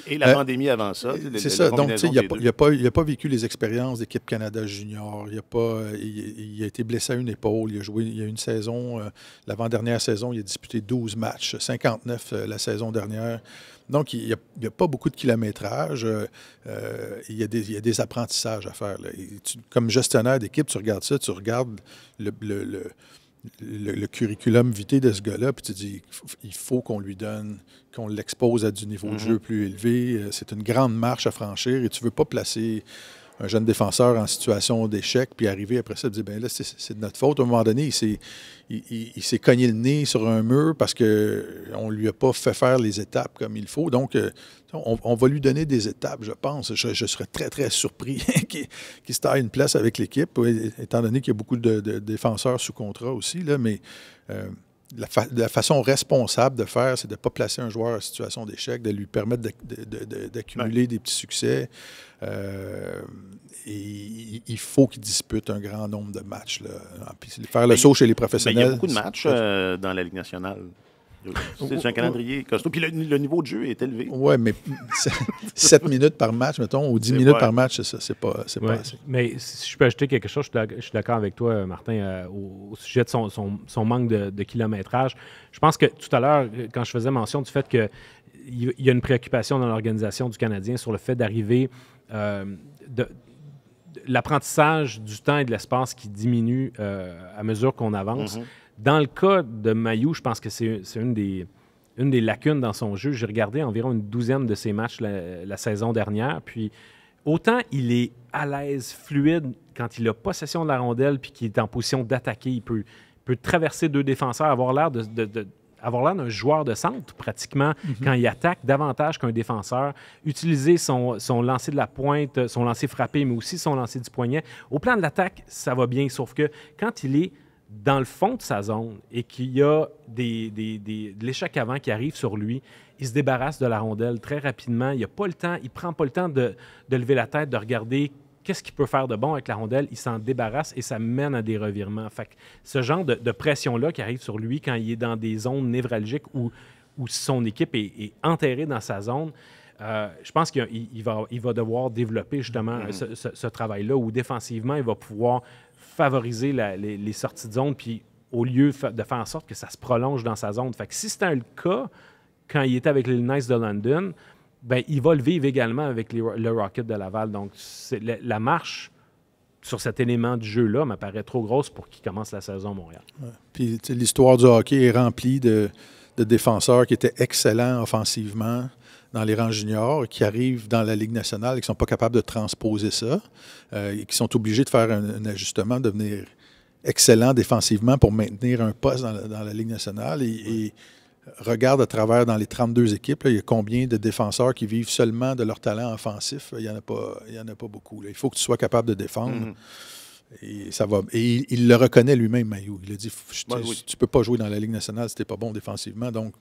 Et la pandémie avant ça. C'est ça. Donc, il n'a pas vécu les expériences d'équipe Canada Junior. Il a été blessé à une épaule. Il y a une saison, l'avant-dernière saison, il a disputé 12 matchs, 59 la saison dernière. Donc, il n'y a pas beaucoup de kilométrage. Il y a des apprentissages à faire. Là. Comme gestionnaire d'équipe, tu regardes ça, tu regardes le curriculum vitae de ce gars-là, puis tu dis, il faut qu'on lui donne, qu'on l'expose à du niveau de jeu plus élevé. C'est une grande marche à franchir et tu ne veux pas placer un jeune défenseur en situation d'échec, puis arriver après ça et dire, bien là, c'est de notre faute. À un moment donné, il s'est cogné le nez sur un mur parce qu'on ne lui a pas fait faire les étapes comme il faut. Donc, on va lui donner des étapes, je pense. Je serais très, très surpris qu'il se taille une place avec l'équipe, étant donné qu'il y a beaucoup de défenseurs sous contrat aussi, là, mais... La façon responsable de faire, c'est de ne pas placer un joueur en situation d'échec, de lui permettre d'accumuler des petits succès. Et il faut qu'il dispute un grand nombre de matchs. Là. Puis faire le saut chez les professionnels. Il y a beaucoup de matchs dans la Ligue nationale. C'est un calendrier costaud. Puis le niveau de jeu est élevé. Oui, mais 7 minutes par match, mettons, ou 10 minutes par match, c'est pas assez. Mais si je peux ajouter quelque chose, je suis d'accord avec toi, Martin, au sujet de son manque de kilométrage. Je pense que tout à l'heure, quand je faisais mention du fait qu'il y a une préoccupation dans l'organisation du Canadien sur le fait d'arriver... l'apprentissage du temps et de l'espace qui diminue à mesure qu'on avance. Dans le cas de Mailloux, je pense que c'est une des lacunes dans son jeu. J'ai regardé environ une douzaine de ses matchs la saison dernière, puis autant il est à l'aise, fluide, quand il a possession de la rondelle puis qu'il est en position d'attaquer, il peut traverser 2 défenseurs, avoir l'air d'un joueur de centre, pratiquement, quand il attaque davantage qu'un défenseur. Utiliser son lancer de la pointe, son lancer frappé, mais aussi son lancer du poignet. Au plan de l'attaque, ça va bien, sauf que quand il est dans le fond de sa zone et qu'il y a de l'échec avant qui arrive sur lui, il se débarrasse de la rondelle très rapidement. Il ne prend pas le temps de lever la tête, de regarder qu'est-ce qu'il peut faire de bon avec la rondelle. Il s'en débarrasse et ça mène à des revirements. Fait que ce genre de pression-là qui arrive sur lui quand il est dans des zones névralgiques où son équipe est enterrée dans sa zone, je pense qu'il va devoir développer justement ce travail-là où défensivement, il va pouvoir favoriser les sorties de zone, puis au lieu de faire en sorte que ça se prolonge dans sa zone. Fait que si c'était le cas, quand il était avec les Knights de London, ben, il va le vivre également avec le Rocket de Laval. Donc, la marche sur cet élément du jeu-là m'apparaît trop grosse pour qu'il commence la saison à Montréal. Ouais. Puis l'histoire du hockey est remplie de défenseurs qui étaient excellents offensivement dans les rangs juniors, qui arrivent dans la Ligue nationale et qui ne sont pas capables de transposer ça, et qui sont obligés de faire un ajustement, de devenir excellents défensivement pour maintenir un poste dans la Ligue nationale. Et regarde à travers dans les 32 équipes, là, il y a combien de défenseurs qui vivent seulement de leur talent offensif? Il n'y en a pas beaucoup. Là. Il faut que tu sois capable de défendre. Et ça va. Et il le reconnaît lui-même, Mailloux. Il a dit tu ne peux pas jouer dans la Ligue nationale si tu n'es pas bon défensivement. Donc,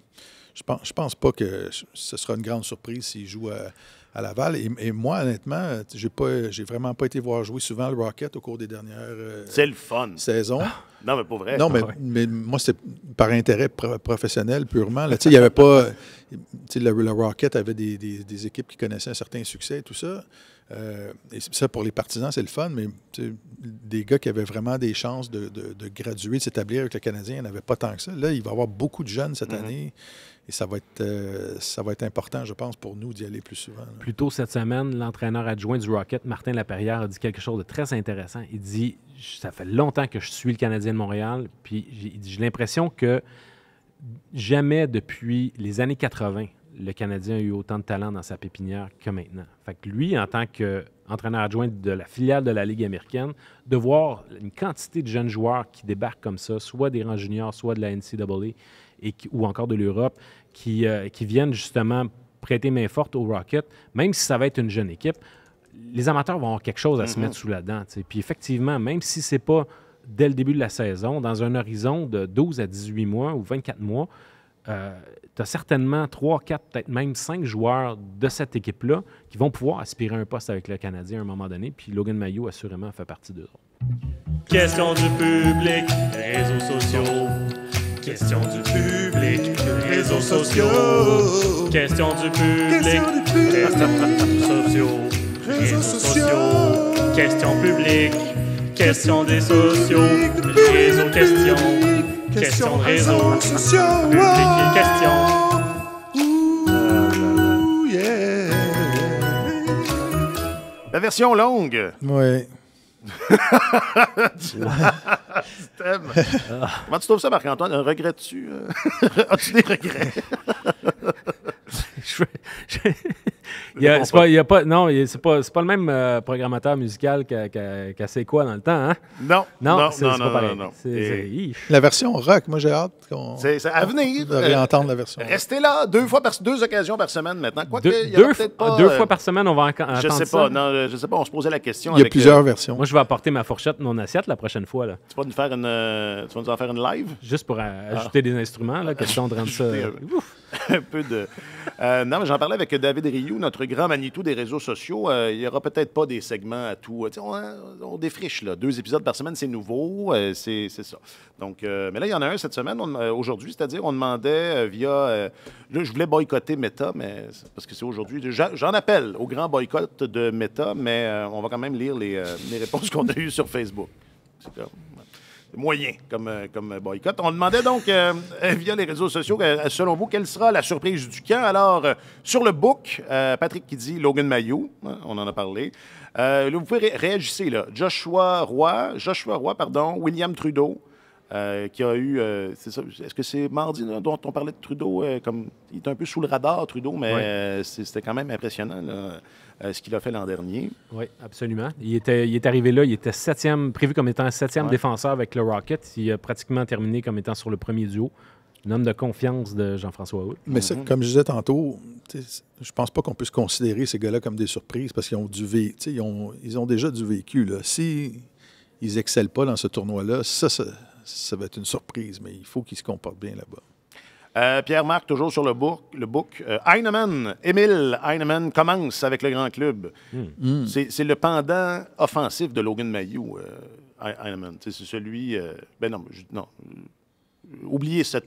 je pense pas que ce sera une grande surprise s'il joue à Laval. Et moi, honnêtement, j'ai vraiment pas été voir jouer souvent le Rocket au cours des dernières c'est le fun. Saisons. Non, mais pas vrai. Non, mais moi, c'est par intérêt professionnel purement. Là, il y avait pas... Le Rocket avait des équipes qui connaissaient un certain succès et tout ça. Et ça, pour les partisans, c'est le fun, mais des gars qui avaient vraiment des chances de graduer, de s'établir avec le Canadien, il n'y en avait pas tant que ça. Là, il va y avoir beaucoup de jeunes cette année. Et ça va être important, je pense, pour nous d'y aller plus souvent. Là. Plus tôt cette semaine, l'entraîneur adjoint du Rocket, Martin Laperrière, a dit quelque chose de très intéressant. Il dit « Ça fait longtemps que je suis le Canadien de Montréal, puis j'ai l'impression que jamais depuis les années 80, le Canadien a eu autant de talent dans sa pépinière que maintenant. » Fait que lui, en tant qu'entraîneur adjoint de la filiale de la Ligue américaine, de voir une quantité de jeunes joueurs qui débarquent comme ça, soit des rangs juniors, soit de la NCAA, ou encore de l'Europe, qui viennent justement prêter main forte au Rocket, même si ça va être une jeune équipe, les amateurs vont avoir quelque chose à se mettre sous la dent. T'sais. Puis effectivement, même si ce n'est pas dès le début de la saison, dans un horizon de 12 à 18 mois ou 24 mois, tu as certainement 3, 4, peut-être même 5 joueurs de cette équipe-là qui vont pouvoir aspirer un poste avec le Canadien à un moment donné. Puis Logan Mailloux, assurément, fait partie d'eux. Question du public, réseaux sociaux. Question du public, réseaux sociaux. Question du public, réseaux sociaux. Réseaux sociaux. Question publique, question des sociaux. Réseaux questions. Question de réseaux sociaux. Public et questions. La version longue. Oui. Comment tu trouves ça, Marc-Antoine? Regrettes-tu? As-tu des regrets? C'est pas le même programmateur musical qu'à C'est quoi dans le temps, hein? Non, c'est pas pareil. non. La version rock, moi, j'ai hâte C'est à venir. de réentendre la version rock. Restez là, 2 occasions par semaine maintenant. Deux fois par semaine, on va entendre je sais ça. pas, non, je sais pas, on se posait la question. Il y a plusieurs versions. Moi, je vais apporter ma fourchette, mon assiette la prochaine fois. Là. Tu vas nous en faire une live? Juste pour ajouter des instruments, là, question de rendre ça... Un peu de... non, mais j'en parlais avec David Rioux, notre grand Manitou des réseaux sociaux. Il n'y aura peut-être pas des segments à tout. On défriche, là. 2 épisodes par semaine, c'est nouveau. C'est ça. Donc, mais là, il y en a un cette semaine, aujourd'hui, c'est-à-dire, on demandait via... là, je voulais boycotter Meta, mais parce que c'est aujourd'hui. J'en appelle au grand boycott de Meta, mais on va quand même lire les réponses qu'on a eues sur Facebook. C'est comme... moyen comme boycott. On demandait donc, via les réseaux sociaux, selon vous, quelle sera la surprise du camp? Alors, sur le book, Patrick qui dit Logan Mailloux, hein, on en a parlé. Là, vous pouvez réagir, là. Joshua Roy, William Trudeau, qui a eu, c'est ça, est-ce que c'est mardi là, dont on parlait de Trudeau, comme il est un peu sous le radar, Trudeau, mais c'était quand même impressionnant, là, ce qu'il a fait l'an dernier. Oui, absolument. Il est arrivé là, il était prévu comme étant 7e défenseur avec le Rocket. Il a pratiquement terminé comme étant sur le premier duo. Un homme de confiance de Jean-François Houle. Mais comme je disais tantôt, je pense pas qu'on puisse considérer ces gars-là comme des surprises parce qu'ils ont ils ont déjà du vécu. Si ils excellent pas dans ce tournoi-là, ça va être une surprise, mais il faut qu'ils se comportent bien là-bas. Pierre-Marc, toujours sur le book. Heinemann, Émile Heinemann commence avec le grand club. C'est le pendant offensif de Logan Mailloux, Heinemann. C'est celui... oubliez cette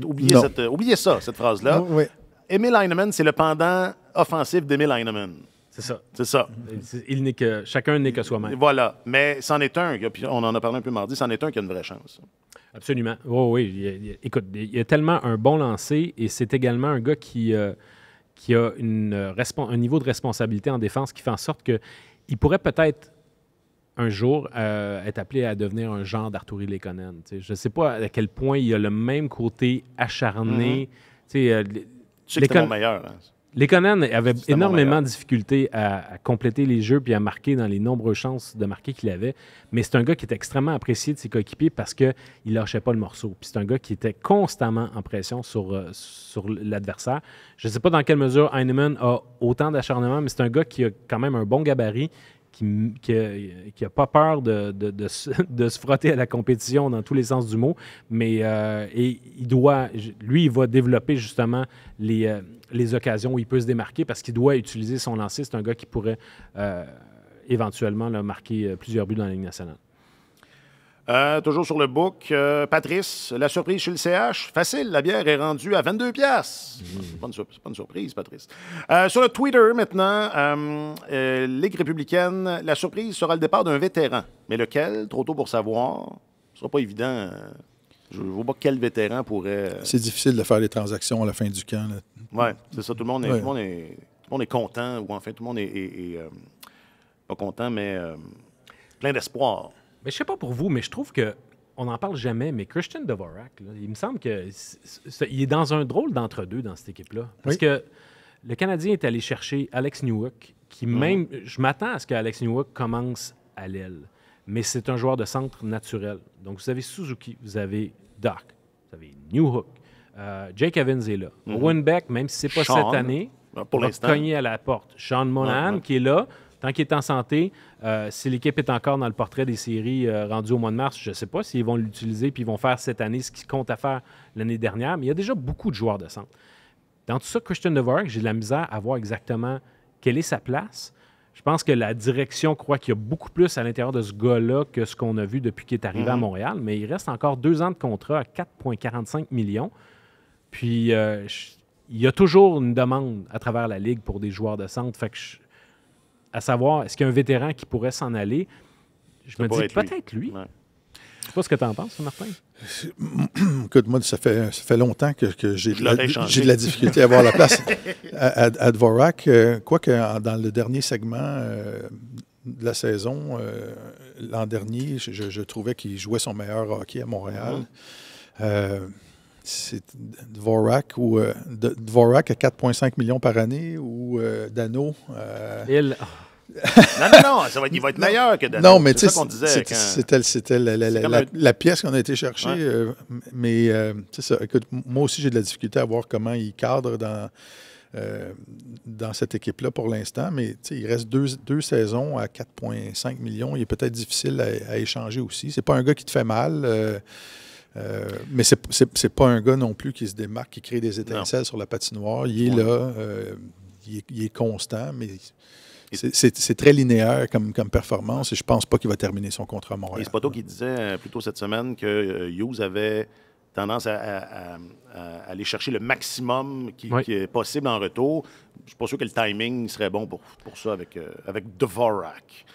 phrase-là. Oui. Émile Heinemann, c'est le pendant offensif d'Émile Heinemann. C'est ça. Chacun n'est que soi-même. Voilà. Mais c'en est un, puis on en a parlé un peu mardi, c'en est un qui a une vraie chance. Absolument. Oh, oui. Écoute, il a tellement un bon lancer et c'est également un gars qui a un niveau de responsabilité en défense qui fait en sorte qu'il pourrait peut-être un jour être appelé à devenir un genre d'Arturi Lekonen. Je ne sais pas à quel point il a le même côté acharné. Tu sais que c'était mon meilleur. Hein? Lekonen avait énormément de difficultés à compléter les jeux puis à marquer dans les nombreuses chances de marquer qu'il avait. Mais c'est un gars qui était extrêmement apprécié de ses coéquipiers parce qu'il ne lâchait pas le morceau. Puis c'est un gars qui était constamment en pression sur l'adversaire. Je ne sais pas dans quelle mesure Heinemann a autant d'acharnement, mais c'est un gars qui a quand même un bon gabarit, qui n'a pas peur de se frotter à la compétition dans tous les sens du mot, mais et il va développer justement les occasions où il peut se démarquer parce qu'il doit utiliser son lancer. C'est un gars qui pourrait éventuellement marquer plusieurs buts dans la Ligue nationale. Toujours sur le book, Patrice, la surprise chez le CH. Facile, la bière est rendue à 22$. C'est pas une surprise, Patrice. Sur le Twitter, maintenant, Ligue républicaine, la surprise sera le départ d'un vétéran. Mais lequel? Trop tôt pour savoir. Ce sera pas évident. Je ne vois pas quel vétéran pourrait... C'est difficile de faire les transactions à la fin du camp. Oui, c'est ça. Tout le monde est content, ou enfin, tout le monde est pas content, mais plein d'espoir. Mais je sais pas pour vous, mais je trouve qu'on n'en parle jamais, mais Christian Dvorak, là, il me semble qu'il est dans un drôle d'entre-deux dans cette équipe-là. Parce que le Canadien est allé chercher Alex Newhook, qui même... Je m'attends à ce qu'Alex Newhook commence à l'aile, mais c'est un joueur de centre naturel. Donc, vous avez Suzuki, vous avez Doc, vous avez Newhook, Jake Evans est là. Owen Beck, même si c'est pas cette année, pour va l'instant, cogner à la porte. Sean Monahan, qui est là. Tant qu'il est en santé, si l'équipe est encore dans le portrait des séries rendu au mois de mars, je ne sais pas s'ils vont l'utiliser puis ils vont faire cette année ce qu'ils comptent à faire l'année dernière, mais il y a déjà beaucoup de joueurs de centre. Dans tout ça, Christian Dvorak, j'ai de la misère à voir exactement quelle est sa place. Je pense que la direction croit qu'il y a beaucoup plus à l'intérieur de ce gars-là que ce qu'on a vu depuis qu'il est arrivé à Montréal, mais il reste encore 2 ans de contrat à 4,45 millions. Puis, il y a toujours une demande à travers la Ligue pour des joueurs de centre. Fait que à savoir, est-ce qu'il y a un vétéran qui pourrait s'en aller? Je me dis peut-être lui. Ouais. Je sais pas ce que tu en penses, Martin. Écoute, moi, ça fait longtemps que j'ai de la difficulté à avoir la place à Dvorak. Quoique, dans le dernier segment de la saison, l'an dernier, je trouvais qu'il jouait son meilleur hockey à Montréal. C'est Dvorak à 4,5 millions par année ou Dano? Non, il va être meilleur que Dano. Non, mais c'est ça qu'on disait. C'était la pièce qu'on a été chercher. Ouais. Mais c'est ça. Écoute, moi aussi, j'ai de la difficulté à voir comment il cadre dans cette équipe-là pour l'instant. Mais il reste deux saisons à 4,5 millions. Il est peut-être difficile à échanger aussi. C'est pas un gars qui te fait mal. Mais c'est pas un gars non plus qui se démarque, qui crée des étincelles sur la patinoire. Il est là. Il est constant, mais... C'est très linéaire comme performance et je pense pas qu'il va terminer son contrat à Montréal. Et c'est pas toi qui disais plus tôt cette semaine que Hughes avait tendance à aller chercher le maximum qui est possible en retour. Je suis pas sûr que le timing serait bon pour ça avec Dvorak.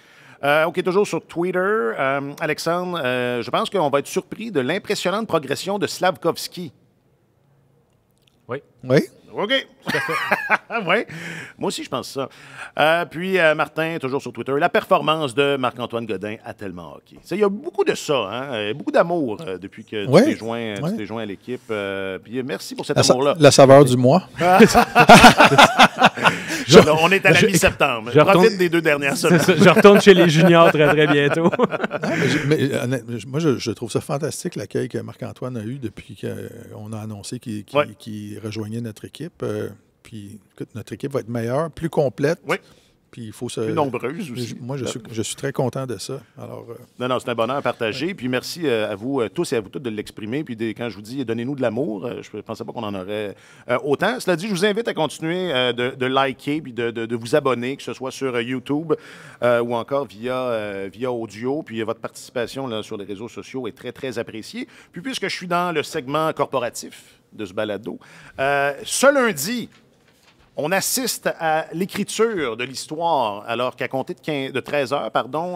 OK, toujours sur Twitter. Alexandre, je pense qu'on va être surpris de l'impressionnante progression de Slavkovski. Oui. OK. Oui. Moi aussi, je pense ça. Puis, Martin, toujours sur Twitter, la performance de Marc-Antoine Godin a tellement hockey. Il y a beaucoup de ça, hein? Beaucoup d'amour depuis que tu t'es joint à l'équipe. Puis, merci pour cet amour-là. La saveur du mois. On est à la mi-septembre. Profite des 2 dernières semaines. Je retourne chez les juniors très, très bientôt. Moi, je trouve ça fantastique, l'accueil que Marc-Antoine a eu depuis qu'on a annoncé qu'il rejoignait notre équipe. Puis, écoute, notre équipe va être meilleure, plus complète. Oui. Puis il faut plus nombreuse aussi. Moi, je suis très content de ça. Alors, Non, c'est un bonheur partagé. Puis merci à vous tous et à vous toutes de l'exprimer. Puis quand je vous dis donnez-nous de l'amour, je ne pensais pas qu'on en aurait autant. Cela dit, je vous invite à continuer de liker puis de vous abonner, que ce soit sur YouTube ou encore via audio. Puis votre participation là, sur les réseaux sociaux est très, très appréciée. Puis puisque je suis dans le segment corporatif de ce balado, ce lundi, on assiste à l'écriture de l'histoire, alors qu'à compter de 13 heures,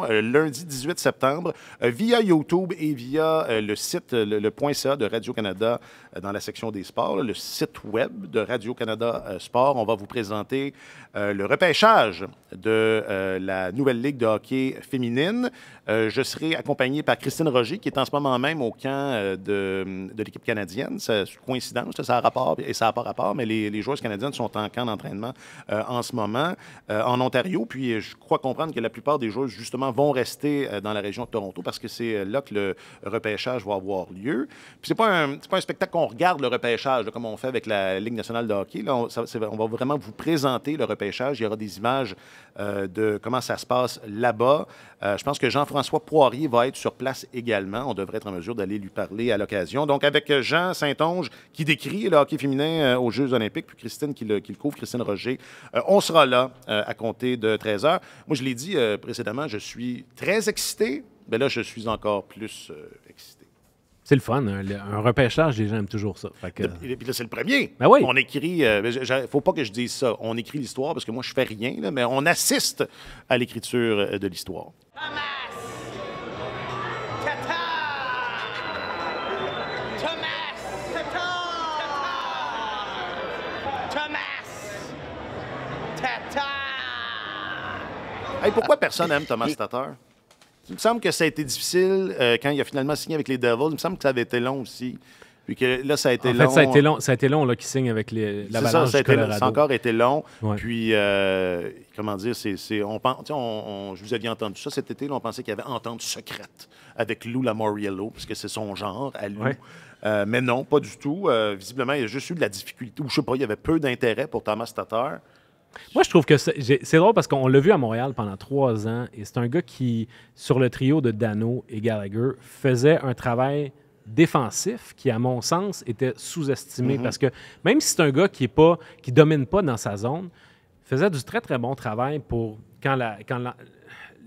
lundi 18 septembre, via YouTube et via le site, le .ca de Radio-Canada dans la section des sports, le site web de Radio-Canada Sport, on va vous présenter le repêchage de la nouvelle Ligue de hockey féminine. Je serai accompagné par Christine Roger, qui est en ce moment même au camp de l'équipe canadienne. C'est une coïncidence, ça a rapport et ça n'a pas rapport, mais les joueuses canadiennes sont en camp d'entraînement en ce moment en Ontario. Puis je crois comprendre que la plupart des joueuses, justement, vont rester dans la région de Toronto parce que c'est là que le repêchage va avoir lieu. Puis c'est pas un spectacle qu'on regarde, le repêchage, là, comme on fait avec la Ligue nationale de hockey. Là, on va vraiment vous présenter le repêchage. Il y aura des images de comment ça se passe là-bas. Je pense que Jean-François Poirier va être sur place également. On devrait être en mesure d'aller lui parler à l'occasion. Donc, avec Jean Saint-Onge qui décrit le hockey féminin aux Jeux olympiques, puis Christine qui le couvre, Christine Roger, on sera là à compter de 13 heures. Moi, je l'ai dit précédemment, je suis très excité. Mais là, je suis encore plus excité. C'est le fun. Un repêchage, les gens aiment toujours ça. Et puis là, c'est le premier. Ben oui. On écrit... Il faut pas que je dise ça. On écrit l'histoire parce que moi, je fais rien, là, mais on assiste à l'écriture de l'histoire. Thomas! Tatar! Thomas! Tatar! Thomas! Tatar! Hey, pourquoi personne n'aime Thomas Tatar? Il me semble que ça a été difficile quand il a finalement signé avec les Devils. Il me semble que ça avait été long aussi. Puis que là, ça a été long. Ça a été long là, qu'il signe avec l'Avalanche du Colorado. Ça a encore été long. Ouais. Puis, comment dire, je vous aviez entendu ça cet été. Là, on pensait qu'il y avait entente secrète avec Lou Lamoriello, parce que c'est son genre à Lou. Ouais. Mais non, pas du tout. Visiblement, il y a juste eu de la difficulté. Ou je sais pas, il y avait peu d'intérêt pour Thomas Tatar. Moi, je trouve que c'est drôle parce qu'on l'a vu à Montréal pendant 3 ans et c'est un gars qui, sur le trio de Dano et Gallagher, faisait un travail défensif qui, à mon sens, était sous-estimé parce que même si c'est un gars qui domine pas dans sa zone, faisait du très, très bon travail pour quand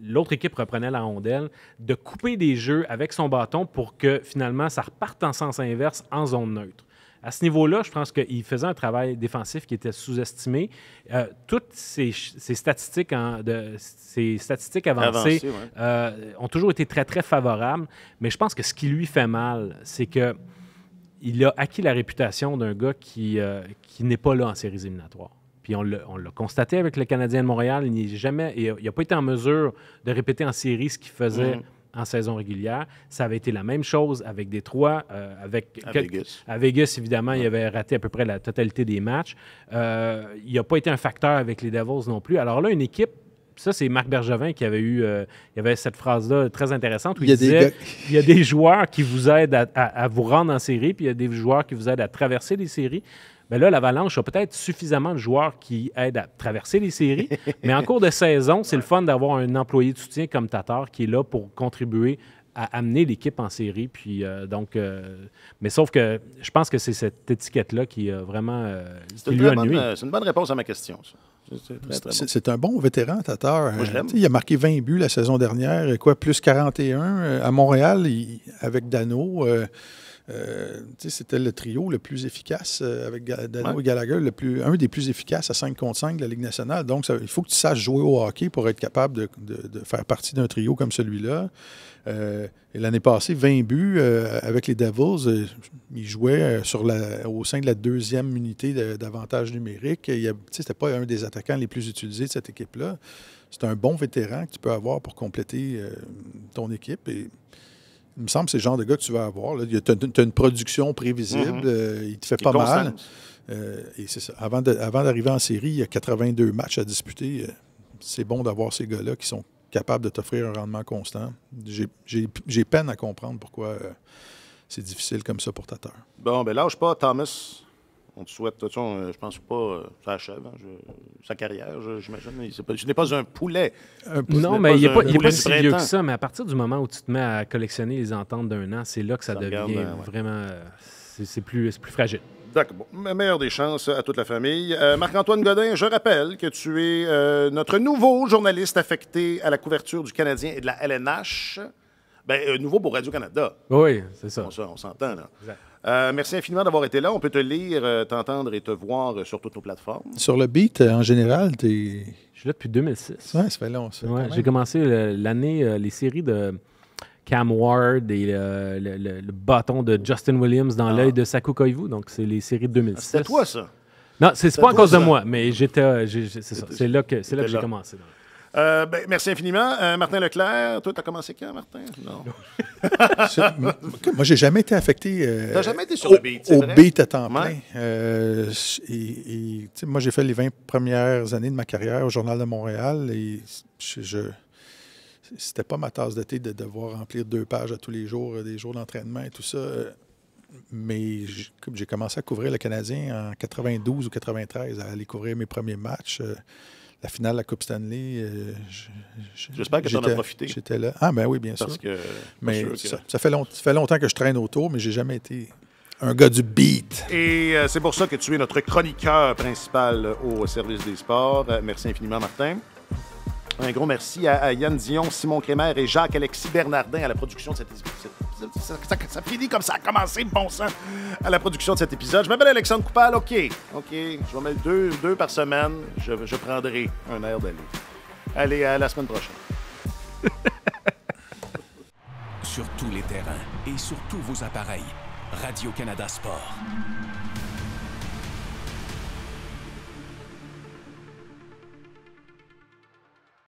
l'autre équipe reprenait la rondelle, de couper des jeux avec son bâton pour que finalement ça reparte en sens inverse en zone neutre. À ce niveau-là, je pense qu'il faisait un travail défensif qui était sous-estimé. Toutes ces statistiques, avancées ont toujours été très, très favorables. Mais je pense que ce qui lui fait mal, c'est qu'il a acquis la réputation d'un gars qui n'est pas là en séries éliminatoires. Puis on l'a constaté avec le Canadien de Montréal. Il n'a pas été en mesure de répéter en série ce qu'il faisait en saison régulière. Ça avait été la même chose avec Détroit. À Vegas, évidemment, il avait raté à peu près la totalité des matchs. Il n'a pas été un facteur avec les Devils non plus. Alors là, une équipe, ça, c'est Marc Bergevin qui avait il y avait cette phrase-là très intéressante où il disait il y a des joueurs qui vous aident à vous rendre en série, puis il y a des joueurs qui vous aident à traverser les séries. Bien là, l'Avalanche a peut-être suffisamment de joueurs qui aident à traverser les séries, mais en cours de saison, c'est le fun d'avoir un employé de soutien comme Tatar qui est là pour contribuer à amener l'équipe en série. Puis, mais sauf que je pense que c'est cette étiquette-là qui a vraiment lui a nuit. C'est une bonne réponse à ma question, ça. C'est un bon vétéran, Tatar. Moi, je l'aime. Il a marqué 20 buts la saison dernière, plus 41. À Montréal, avec Dano, c'était le trio le plus efficace avec Dano et Gallagher, un des plus efficaces à 5 contre 5 de la Ligue nationale. Donc, il faut que tu saches jouer au hockey pour être capable de faire partie d'un trio comme celui-là. Et l'année passée, 20 buts avec les Devils. Il jouait au sein de la 2e unité d'avantage numérique. C'était pas un des attaquants les plus utilisés de cette équipe-là. C'est un bon vétéran que tu peux avoir pour compléter ton équipe. Et il me semble que c'est le genre de gars que tu vas avoir. Tu as une production prévisible. Il te fait pas mal. Et c'est ça. Avant d'arriver en série, il y a 82 matchs à disputer. C'est bon d'avoir ces gars-là qui sont capables de t'offrir un rendement constant. J'ai peine à comprendre pourquoi c'est difficile comme ça pour Tatar. Bon, ben lâche pas, Thomas. On te souhaite, je pense pas, ça achève, sa carrière, j'imagine. Je n'ai pas un poulet. Non, mais il n'est pas si vieux que ça, mais à partir du moment où tu te mets à collectionner les ententes d'un an, c'est là que ça devient vraiment... C'est plus fragile. D'accord. Bon, meilleure des chances à toute la famille. Marc-Antoine Godin, je rappelle que tu es notre nouveau journaliste affecté à la couverture du Canadien et de la LNH. Nouveau pour Radio-Canada. Oui, c'est ça. On s'entend, là. Exact. Merci infiniment d'avoir été là. On peut te lire, t'entendre et te voir sur toutes nos plateformes. Sur le beat, en général, Je suis là depuis 2006. Oui, ça fait long. J'ai commencé l'année, les séries de Cam Ward et le bâton de Justin Williams dans l'œil de Saku Koivu. Donc, c'est les séries de 2006. C'était toi, ça? Non, c'est pas à cause de moi, mais c'est là que j'ai commencé. Merci infiniment. Martin Leclerc, toi, tu as commencé quand, Martin? Non. Moi, j'ai jamais été affecté T'as jamais été sur le beat, au beat à temps plein. Ouais. Moi, j'ai fait les 20 premières années de ma carrière au Journal de Montréal et c'était pas ma tasse de thé de devoir remplir 2 pages à tous les jours, des jours d'entraînement et tout ça. Mais j'ai commencé à couvrir le Canadien en 92 ou 93, à aller couvrir mes premiers matchs. La finale de la Coupe Stanley, j'espère que tu en as profité. J'étais là. Ah, ben oui, bien sûr. Mais ça fait longtemps que je traîne autour, mais j'ai jamais été un gars du beat. Et c'est pour ça que tu es notre chroniqueur principal au service des sports. Merci infiniment, Martin. Un gros merci à Yann Dion, Simon Crémer et Jacques-Alexis Bernardin à la production de cet épisode. Ça finit comme ça a commencé, bon sang, à la production de cet épisode. Je m'appelle Alexandre Coupal, OK. Je vais mettre deux par semaine. Je prendrai un air d'aller. Allez, à la semaine prochaine. Sur tous les terrains et sur tous vos appareils, Radio-Canada Sport.